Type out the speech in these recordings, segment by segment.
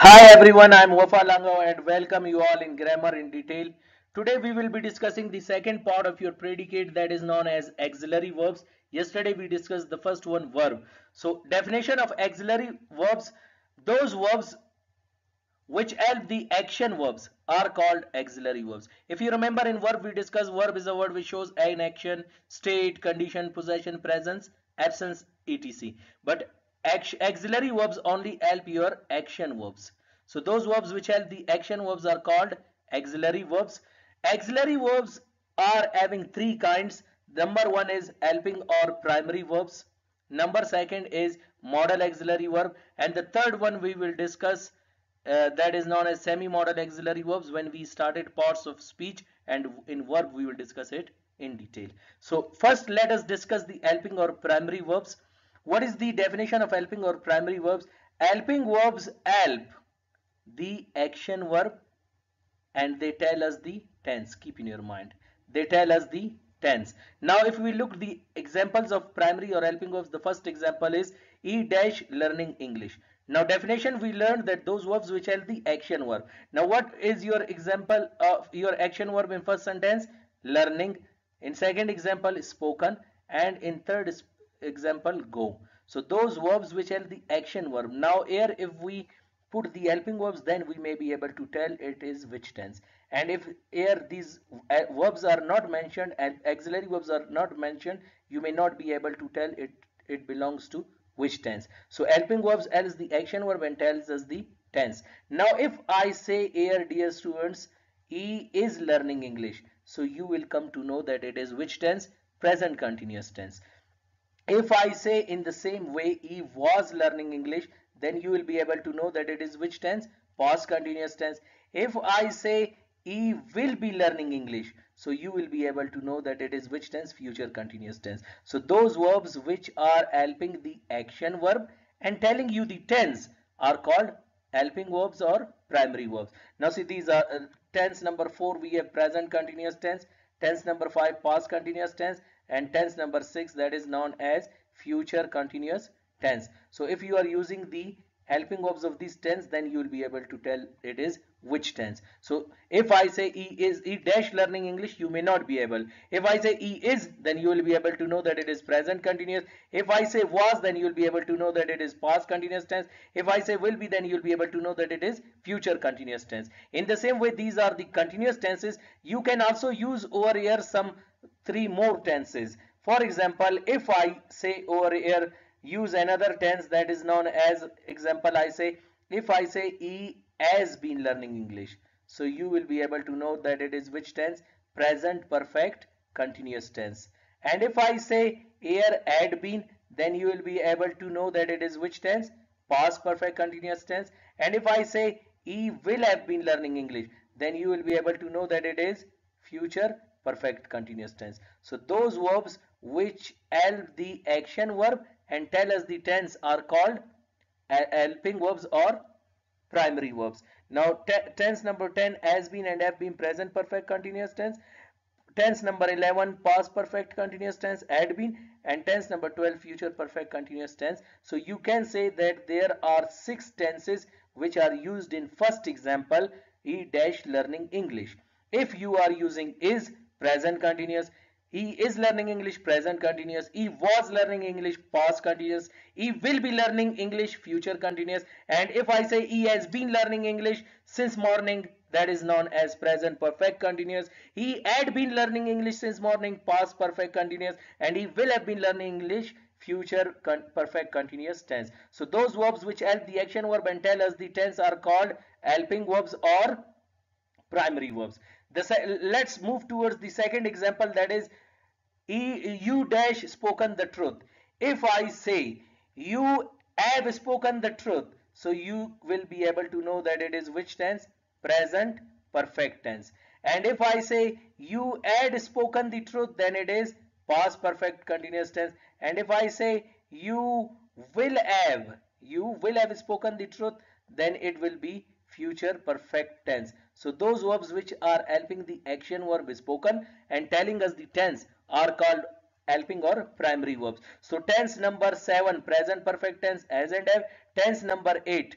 Hi everyone, I'm Wafa Langao and welcome you all in Grammar in Detail. Today we will be discussing the second part of your predicate that is known as auxiliary verbs. Yesterday we discussed the first one, verb. So definition of auxiliary verbs, those verbs which help the action verbs are called auxiliary verbs. If you remember in verb we discussed verb is a word which shows an action, state, condition, possession, presence, absence, etc. But auxiliary verbs only help your action verbs. So those verbs which help the action verbs are called auxiliary verbs. Auxiliary verbs are having three kinds. Number one is helping or primary verbs. Number second is modal auxiliary verb, and the third one we will discuss that is known as semi-modal auxiliary verbs when we started parts of speech, and in verb we will discuss it in detail. So first let us discuss the helping or primary verbs. What is the definition of helping or primary verbs? Helping verbs help the action verb and they tell us the tense. Keep in your mind, they tell us the tense. Now if we look the examples of primary or helping verbs, the first example is e dash learning English. Now definition, we learned that those verbs which help the action verb. Now what is your example of your action verb in first sentence? Learning. In second example, spoken, and in third example, go. So those verbs which help the action verb. Now here if we put the helping verbs, then we may be able to tell it is which tense. And if here these verbs are not mentioned and auxiliary verbs are not mentioned, you may not be able to tell it belongs to which tense. So helping verbs helps the action verb and tells us the tense. Now if I say here, dear students, he is learning English, so you will come to know that it is which tense? Present continuous tense. If I say in the same way he was learning English, then you will be able to know that it is which tense? Past continuous tense. If I say he will be learning English, so you will be able to know that it is which tense? Future continuous tense. So those verbs which are helping the action verb and telling you the tense are called helping verbs or primary verbs. Now see, these are tense number 4 we have present continuous tense, tense number 5 past continuous tense, and tense number 6 that is known as future continuous tense. So if you are using the helping verbs of these tense, then you will be able to tell it is which tense. So if I say he dash learning English, you may not be able. If I say he is, then you will be able to know that it is present continuous. If I say was, then you will be able to know that it is past continuous tense. If I say will be, then you will be able to know that it is future continuous tense. In the same way, these are the continuous tenses. You can also use over here some three more tenses. For example, if I say over here, use another tense that is known as, example I say, if I say he has been learning English, so you will be able to know that it is which tense? Present perfect continuous tense. And if I say here had been, then you will be able to know that it is which tense? Past perfect continuous tense. And if I say he will have been learning English, then you will be able to know that it is future perfect continuous tense. So those verbs which help the action verb and tell us the tense are called helping verbs or primary verbs. Now tense number 10, has been and have been, present perfect continuous tense. Tense number 11, past perfect continuous tense, had been, and tense number 12, future perfect continuous tense. So you can say that there are 6 tenses which are used in first example, he dash learning English. If you are using is, present continuous, he is learning English, present continuous, he was learning English, past continuous, he will be learning English, future continuous, and if I say he has been learning English since morning, that is known as present perfect continuous. He had been learning English since morning, past perfect continuous, and he will have been learning English, future perfect continuous tense. So those verbs which help the action verb and tell us the tense are called helping verbs or primary verbs. Let's move towards the second example, that is you dash spoken the truth. If I say you have spoken the truth, so you will be able to know that it is which tense? Present perfect tense. And if I say you had spoken the truth, then it is past perfect continuous tense. And if I say will have you will have spoken the truth, then it will be future perfect tense. So those verbs which are helping the action verb is spoken and telling us the tense are called helping or primary verbs. So tense number 7, present perfect tense, as and have. Tense number 8,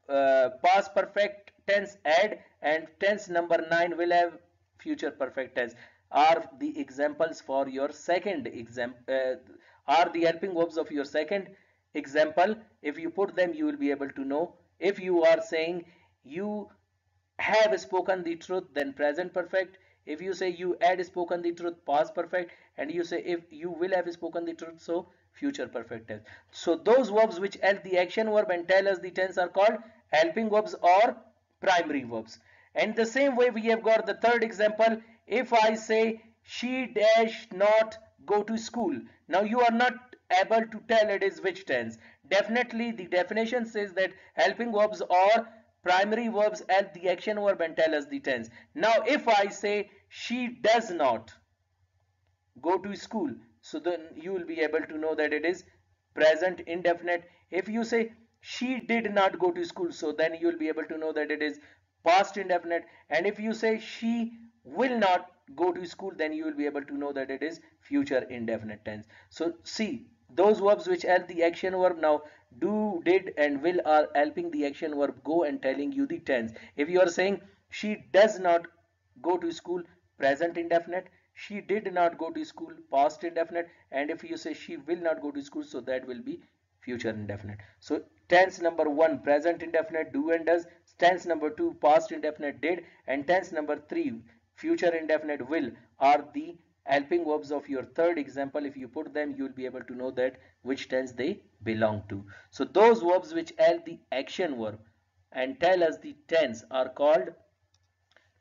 past perfect tense add, and tense number 9 will have future perfect tense. Are the examples for your second example, are the helping verbs of your second example. If you put them, you will be able to know. If you are saying you have spoken the truth, then present perfect. If you say you had spoken the truth, past perfect. And you say if you will have spoken the truth, so future perfect tense. So those verbs which help the action verb and tell us the tense are called helping verbs or primary verbs. And the same way we have got the third example. If I say she dash not go to school, now you are not able to tell it is which tense. Definitely the definition says that helping verbs or primary verbs help the action verb and tell us the tense. Now if I say she does not go to school, so then you will be able to know that it is present indefinite. If you say she did not go to school, so then you will be able to know that it is past indefinite. And if you say she will not go to school, then you will be able to know that it is future indefinite tense. So see, those verbs which help the action verb, now do, did and will are helping the action verb go and telling you the tense. If you are saying she does not go to school, present indefinite. She did not go to school, past indefinite. And if you say she will not go to school, so that will be future indefinite. So tense number 1 present indefinite do and does, tense number 2 past indefinite did, and tense number 3 future indefinite will are the helping verbs of your third example. If you put them, you will be able to know that which tense they belong to. So those verbs which help the action verb and tell us the tense are called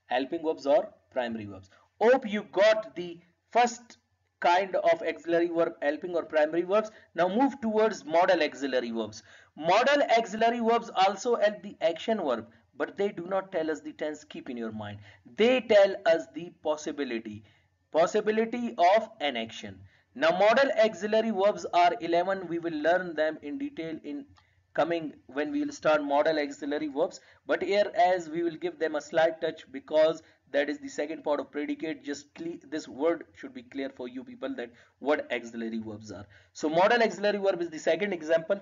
helping verbs or primary verbs. Hope you got the first kind of auxiliary verb, helping or primary verbs. Now move towards modal auxiliary verbs. Modal auxiliary verbs also help the action verb, but they do not tell us the tense. Keep in your mind, they tell us the possibility of an action. Now modal auxiliary verbs are 11. We will learn them in detail in coming when we will start modal auxiliary verbs, but here as we will give them a slight touch because that is the second part of predicate. Just this word should be clear for you people that what auxiliary verbs are. So modal auxiliary verb is the second example.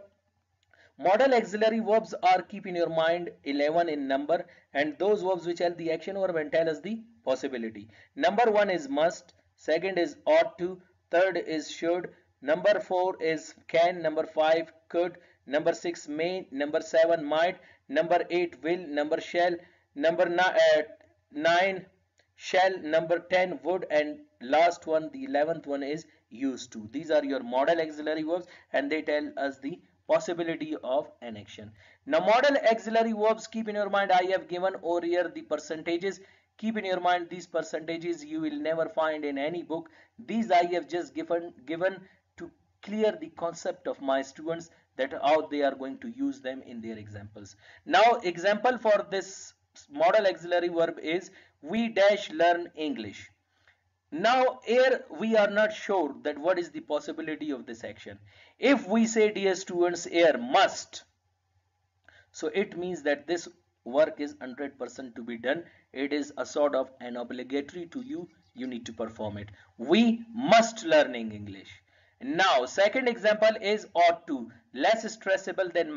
Modal auxiliary verbs are, keep in your mind, 11 in number, and those verbs which help the action verb and tell us the possibility. Number 1 is must, second is ought to, third is should, number 4 is can, number 5 could, number 6 may, number 7 might, number 8 will, number shall, number 9 shall, number 10 would, and last one, the 11th one, is used to. These are your modal auxiliary verbs and they tell us the possibility of an action. Now modal auxiliary verbs, keep in your mind, I have given over here the percentages. Keep in your mind these percentages you will never find in any book. These I have just given to clear the concept of my students that how they are going to use them in their examples. Now example for this modal auxiliary verb is we dash learn English. Now here we are not sure that what is the possibility of this action. If we say dear students here must, so it means that this work is 100% to be done. It is a sort of an obligatory to you. You need to perform it. We must learning English. Now second example is ought to, less stressable than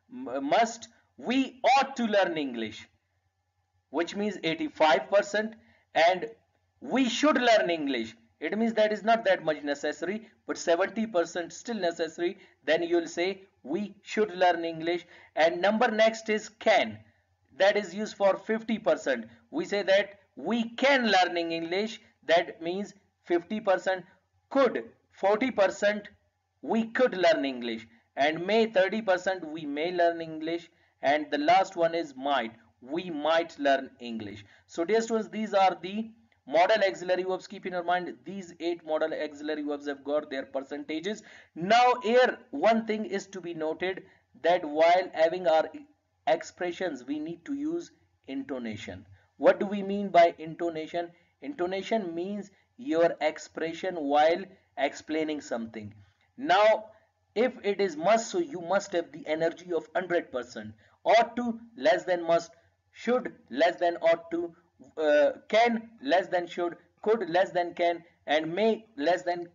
must. We ought to learn English, which means 85%, and we should learn English. It means that is not that much necessary, but 70% still necessary. Then you will say we should learn English. And number next is can. That is used for 50%. We say that we can learn English. That means 50%. Could 40%. We could learn English. And may 30%. We may learn English. And the last one is might. We might learn English. So dear students, these are the modal auxiliary verbs. Keep in your mind these 8 modal auxiliary verbs have got their percentages. Now here one thing is to be noted, that while having our expressions we need to use intonation. What do we mean by intonation? Intonation means your expression while explaining something. Now if it is must, so you must have the energy of 100%. Ought to less than must, should less than ought to, can less than should, could less than can, and may less than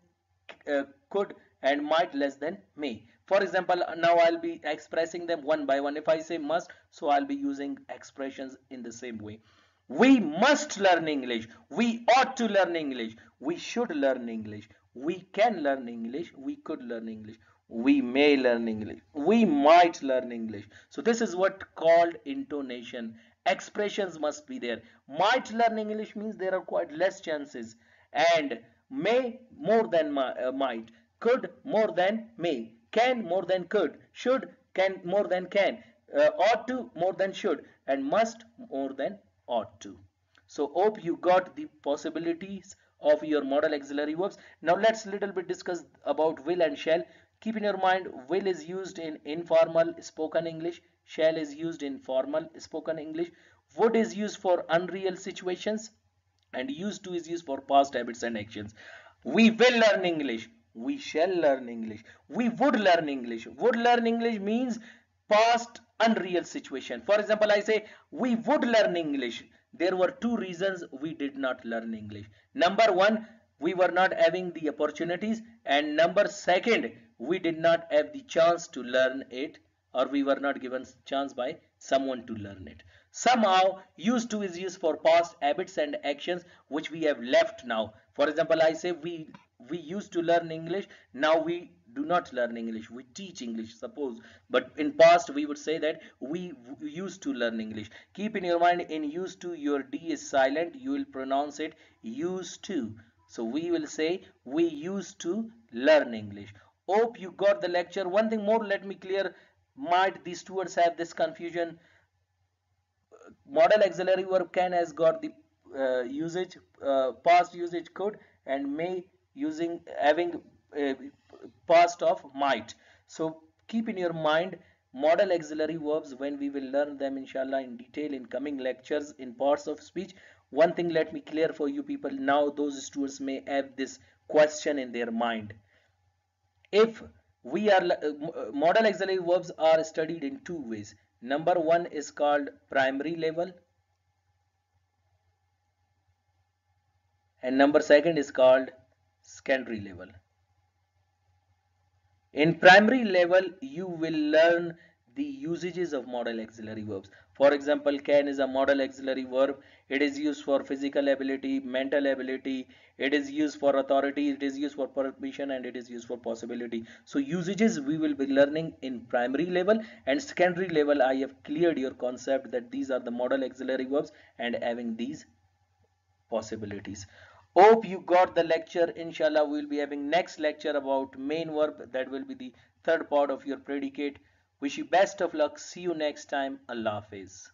could, and might less than may. For example, now I'll be expressing them one by one. If I say must, so I'll be using expressions in the same way. We must learn English. We ought to learn English. We should learn English. We can learn English. We could learn English. We may learn English. We might learn English. So this is what called intonation. Expressions must be there. Might learn English means there are quite less chances, and may more than might, could more than may, can more than could, should can more than can, ought to more than should, and must more than ought to. So hope you got the possibilities of your modal auxiliary verbs. Now let's little bit discuss about will and shall. Keep in your mind, will is used in informal spoken English, shall is used in formal spoken English, would is used for unreal situations, and used to is used for past habits and actions. We will learn English. We shall learn English. We would learn English. Would learn English means past unreal situation. For example, I say we would learn English. There were two reasons we did not learn English. Number one, we were not having the opportunities, and number second, we did not have the chance to learn it, or we were not given chance by someone to learn it. Somehow used to is used for past habits and actions which we have left now. For example, I say we used to learn English, now we do not learn English, we teach English, suppose. But in past we would say that we used to learn English. Keep in your mind, in used to your D is silent, you will pronounce it used to. So we will say we used to learn English. Hope you got the lecture. One thing more, let me clear, might these two words have this confusion. Modal auxiliary verb can has got the usage, past usage could, and may using having past of might. So keep in your mind modal auxiliary verbs when we will learn them inshallah in detail in coming lectures in parts of speech. One thing let me clear for you people now, those students may have this question in their mind. If we are modal auxiliary verbs are studied in two ways. Number one is called primary level, and number second is called secondary level. In primary level, you will learn the usages of modal auxiliary verbs. For example, can is a modal auxiliary verb. It is used for physical ability, mental ability, it is used for authority, it is used for permission, and it is used for possibility. So usages we will be learning in primary level, and secondary level I have cleared your concept that these are the modal auxiliary verbs and having these possibilities. Hope you got the lecture. Inshallah we will be having next lecture about main verb, that will be the third part of your predicate. Wish you best of luck. See you next time. Allah Hafiz.